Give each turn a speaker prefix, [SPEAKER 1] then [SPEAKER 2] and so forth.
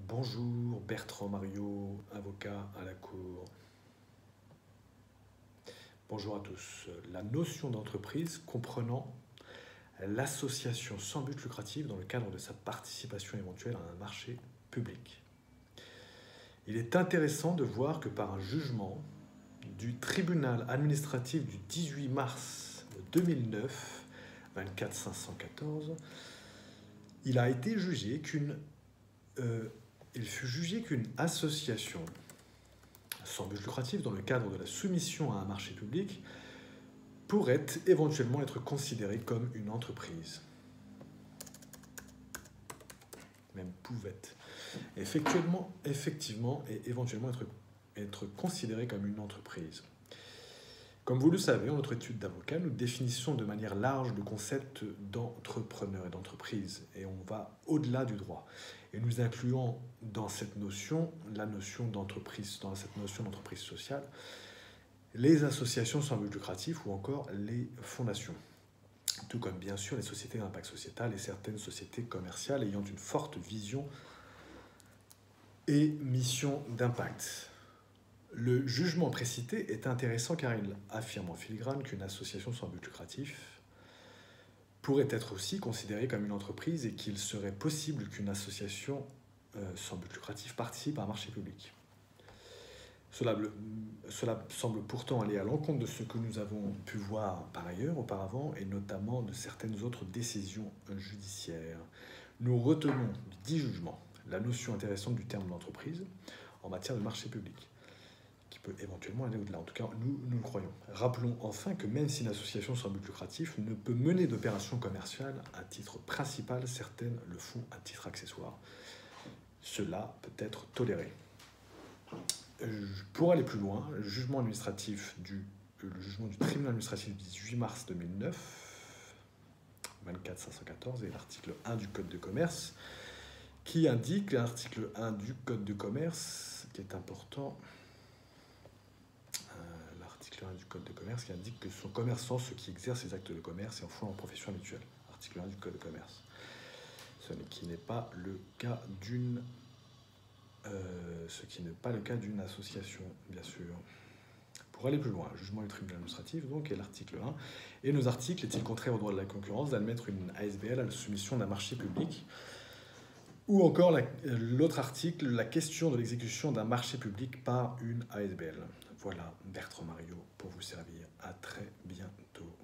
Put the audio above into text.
[SPEAKER 1] Bonjour, Bertrand Mario, avocat à la Cour. Bonjour à tous. La notion d'entreprise comprenant l'association sans but lucratif dans le cadre de sa participation éventuelle à un marché public. Il est intéressant de voir que par un jugement du tribunal administratif du 18 mars 2009, 24514, il fut jugé qu'une association sans but lucratif dans le cadre de la soumission à un marché public pourrait éventuellement être considérée comme une entreprise. Même pouvait. Effectivement et éventuellement être considérée comme une entreprise. Comme vous le savez, en notre étude d'avocat, nous définissons de manière large le concept d'entrepreneur et d'entreprise, et on va au-delà du droit. Et nous incluons dans cette notion la notion d'entreprise, dans cette notion d'entreprise sociale, les associations sans but lucratif ou encore les fondations. Tout comme bien sûr les sociétés d'impact sociétal et certaines sociétés commerciales ayant une forte vision et mission d'impact. Le jugement précité est intéressant car il affirme en filigrane qu'une association sans but lucratif pourrait être aussi considérée comme une entreprise et qu'il serait possible qu'une association sans but lucratif participe à un marché public. Cela semble pourtant aller à l'encontre de ce que nous avons pu voir par ailleurs auparavant et notamment de certaines autres décisions judiciaires. Nous retenons du dit jugement la notion intéressante du terme d'entreprise en matière de marché public, qui peut éventuellement aller au-delà. En tout cas, nous le croyons. Rappelons enfin que même si une association sans but lucratif ne peut mener d'opérations commerciales à titre principal, certaines le font à titre accessoire. Cela peut être toléré. Pour aller plus loin, le jugement du tribunal administratif du 18 mars 2009, 24514, et l'article 1 du Code de commerce, qui indique, l'article 1 du Code de commerce, qui est important, l'article 1 du Code de commerce, qui indique que sont commerçants ceux qui exercent les actes de commerce et en font en profession habituelle. Article 1 du Code de commerce. Ce qui n'est pas le cas d'une association, bien sûr. Pour aller plus loin, jugement du tribunal administratif, donc, est l'article 1. Et nos articles, est-il contraire au droit de la concurrence d'admettre une ASBL à la soumission d'un marché public? Ou encore l'autre article, la question de l'exécution d'un marché public par une ASBL. Voilà, Bertrand Mario, pour vous servir. À très bientôt.